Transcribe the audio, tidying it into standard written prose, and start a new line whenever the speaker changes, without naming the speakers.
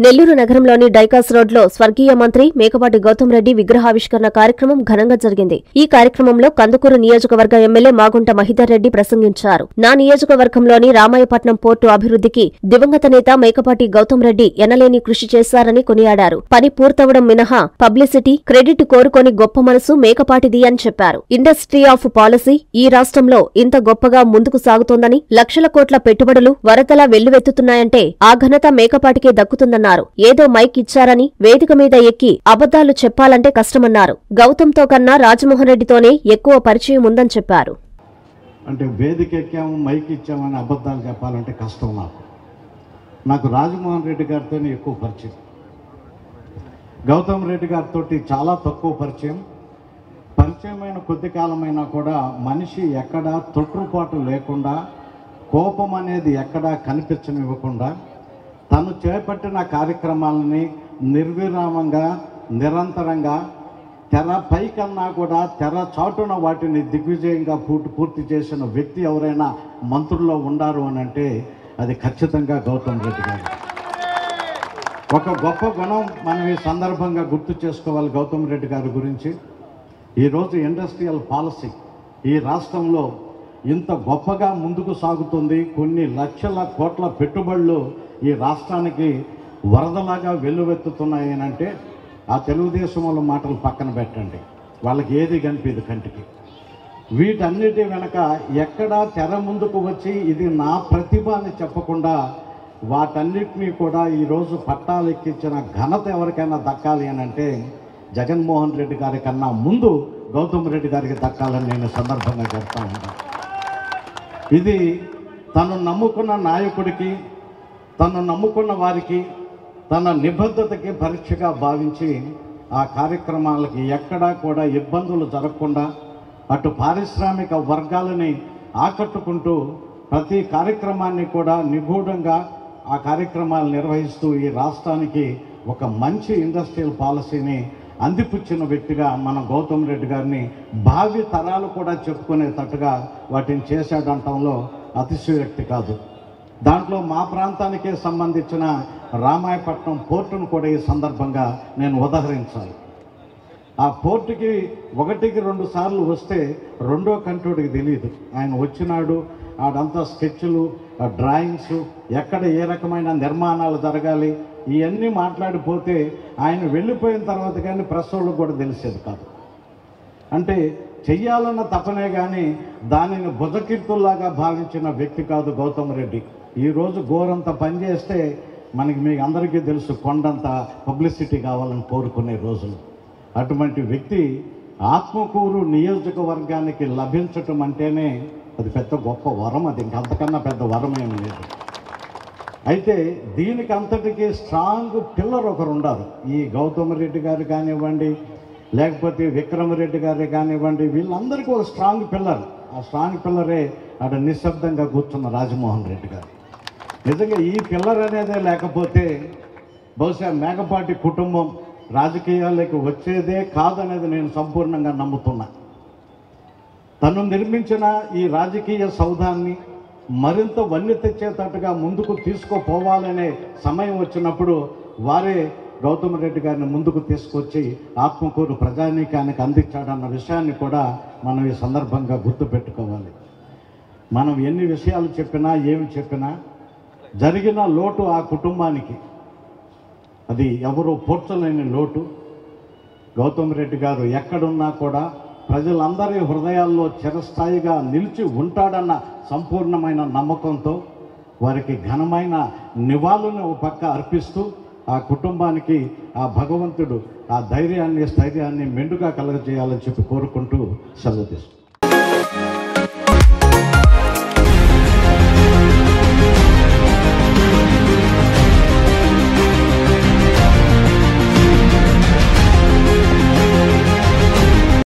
నెల్లూరు నగరంలోని డైకాస్ రోడ్లో స్వర్గీయ మంత్రి మేకపాటి గౌతమ్ రెడ్డి విగ్రహావిష్కరణ కార్యక్రమం ఘనంగా జరిగింది. ఈ కార్యక్రమంలో కందుకూరు నియోజకవర్గ ఎమ్మెల్యే మాగుంట మహిదర్ రెడ్డి ప్రసంగించారు. నా నియోజకవర్గంలోని రామాయపట్నం పోర్టు అభివృద్ధికి దివంగత నేత మేకపాటి గౌతమ్ రెడ్డి ఎనలేని కృషి చేశారని కొనియాడారు. పని పూర్తవడం మినహా పబ్లిసిటీ, క్రెడిట్ కోరుకోని గొప్ప మనసు మేకపాటిది అని చెప్పారు. ఇండస్ట్రీ ఆఫ్ పాలసీ ఈ రాష్ట్రంలో ఇంత గొప్పగా ముందుకు సాగుతోందని, లక్షల కోట్ల పెట్టుబడులు వరదలా వెల్లువెత్తుతున్నాయంటే ఆ ఘనత మేకపాటికే దక్కుతుందన్నారు. ఏదో మైక్ ఇచ్చారని వేదిక మీద ఎక్కి అబద్దాలు చెప్పాలంటే కష్టమన్నారు. గౌతమ్తో కన్నా రాజమోహన్ రెడ్డితోనే ఎక్కువ పరిచయం ఉందని చెప్పారు.
అంటే వేదిక ఎక్కాము, మైక్ ఇచ్చామని అబద్దాలు చెప్పాలంటే కష్టం. నాకు రాజమోహన్ రెడ్డి గారితోనే ఎక్కువ పరిచయం. గౌతమ్ రెడ్డి గారితో చాలా తక్కువ పరిచయమైన కొద్ది కాలమైనా కూడా మనిషి ఎక్కడా తొట్టుపాటు లేకుండా, కోపం అనేది ఎక్కడా కనిపించనివ్వకుండా, తను చేపట్టిన కార్యక్రమాలని నిర్విరామంగా నిరంతరంగా తెర పైకన్నా కూడా తెర చాటున వాటిని దిగ్విజయంగా పూర్తి చేసిన వ్యక్తి ఎవరైనా మంత్రుల్లో ఉండారు అని అంటే అది ఖచ్చితంగా గౌతమ్ రెడ్డి గారు. ఒక గొప్ప గుణం మనం ఈ సందర్భంగా గుర్తు చేసుకోవాలి గౌతమ్ రెడ్డి గారి గురించి. ఈరోజు ఇండస్ట్రియల్ పాలసీ ఈ రాష్ట్రంలో ఇంత గొప్పగా ముందుకు సాగుతుంది. కొన్ని లక్షల కోట్ల పెట్టుబడులు ఈ రాష్ట్రానికి వరదలాగా వెల్లువెత్తుతున్నాయి అంటే ఆ తెలుగుదేశం వాళ్ళ మాటలు పక్కన పెట్టండి, వాళ్ళకి ఏది కనిపించదు కంటికి. వీటన్నిటి వెనక ఎక్కడా తెర ముందుకు వచ్చి ఇది నా ప్రతిభ అని చెప్పకుండా వాటన్నిటినీ కూడా ఈరోజు పట్టాలెక్కించిన ఘనత ఎవరికైనా దక్కాలి అని అంటే జగన్మోహన్ రెడ్డి గారి కన్నా ముందు గౌతమ్ రెడ్డి గారికి దక్కాలని నేను సందర్భంగా చెప్తా ఉన్నాను. ఇది తను నమ్ముకున్న నాయకుడికి, తను నమ్ముకున్న వారికి, తన నిబద్ధతకి పరీక్షగా భావించి ఆ కార్యక్రమాలకి ఎక్కడా కూడా ఇబ్బందులు జరగకుండా అటు పారిశ్రామిక వర్గాలని ఆకట్టుకుంటూ ప్రతి కార్యక్రమాన్ని కూడా నిగూఢంగా ఆ కార్యక్రమాలు నిర్వహిస్తూ ఈ రాష్ట్రానికి ఒక మంచి ఇండస్ట్రియల్ పాలసీని అందిపుచ్చిన వ్యక్తిగా మనం గౌతమ్ రెడ్డి గారిని భావి తరాలు కూడా చెప్పుకునేటట్టుగా వాటిని చేశాడంటంలో అతిశయోక్తి కాదు. దాంట్లో మా ప్రాంతానికే సంబంధించిన రామాయపట్నం పోర్టును కూడా ఈ సందర్భంగా నేను ఉదహరించాలి. ఆ పోర్టుకి 1-2 సార్లు వస్తే రెండో కంట్రోడికి తెలియదు. ఆయన వచ్చినాడు, ఆడంతా స్కెచ్లు, డ్రాయింగ్స్, ఎక్కడ ఏ రకమైన నిర్మాణాలు జరగాలి ఇవన్నీ మాట్లాడిపోతే ఆయన వెళ్ళిపోయిన తర్వాత కానీ ప్రెస్ వాళ్ళకు కూడా తెలిసేది కాదు. అంటే చెయ్యాలన్న తపనే కానీ దానిని భుజకీర్తుల్లాగా భావించిన వ్యక్తి కాదు గౌతమ్ రెడ్డి. ఈరోజు గోరంత పనిచేస్తే మీకు అందరికీ తెలుసు కొండంత పబ్లిసిటీ కావాలని కోరుకునే రోజులు. అటువంటి వ్యక్తి ఆత్మకూరు నియోజకవర్గానికి లభించటం అంటేనే అది పెద్ద గొప్ప వరం. అది ఇంకంతకన్నా పెద్ద వరం ఏమి లేదు. అయితే దీనికి అంతటికీ స్ట్రాంగ్ పిల్లర్ ఒకరు ఉండారు. ఈ గౌతమ్ రెడ్డి గారు కానివ్వండి, లేకపోతే విక్రమరెడ్డి గారు కానివ్వండి, వీళ్ళందరికీ ఒక స్ట్రాంగ్ పిల్లర్. ఆ స్ట్రాంగ్ పిల్లరే అక్కడ నిశ్శబ్దంగా కూర్చున్న రాజమోహన్ రెడ్డి గారు. నిజంగా ఈ పిల్లర్ అనేదే లేకపోతే బహుశా మేకపాటి కుటుంబం రాజకీయాల్లోకి వచ్చేదే కాదనేది నేను సంపూర్ణంగా నమ్ముతున్నా. తను నిర్మించిన ఈ రాజకీయ సౌధాన్ని మరింత వన్నె తెచ్చేటట్టుగా ముందుకు తీసుకుపోవాలనే సమయం వచ్చినప్పుడు వారే గౌతమ్ రెడ్డి గారిని ముందుకు తీసుకొచ్చి ఆత్మకూరు ప్రజానీకానికి అందించాడన్న విషయాన్ని కూడా మనం ఈ సందర్భంగా గుర్తుపెట్టుకోవాలి. మనం ఎన్ని విషయాలు చెప్పినా ఏమి చెప్పినా జరిగిన లోటు ఆ కుటుంబానికి అది ఎవరు పోడ్చలేని లోటు. గౌతమ్ రెడ్డి గారు ఎక్కడున్నా కూడా ప్రజలందరి హృదయాల్లో చిరస్థాయిగా నిలిచి ఉంటాడన్న సంపూర్ణమైన నమ్మకంతో వారికి ఘనమైన నివాళులను ఒక పక్క అర్పిస్తూ ఆ కుటుంబానికి ఆ భగవంతుడు ఆ ధైర్యాన్ని స్థైర్యాన్ని మెండుగా కలగజేయాలని చెప్పి కోరుకుంటూ సెలవు తీసుకుంటాం.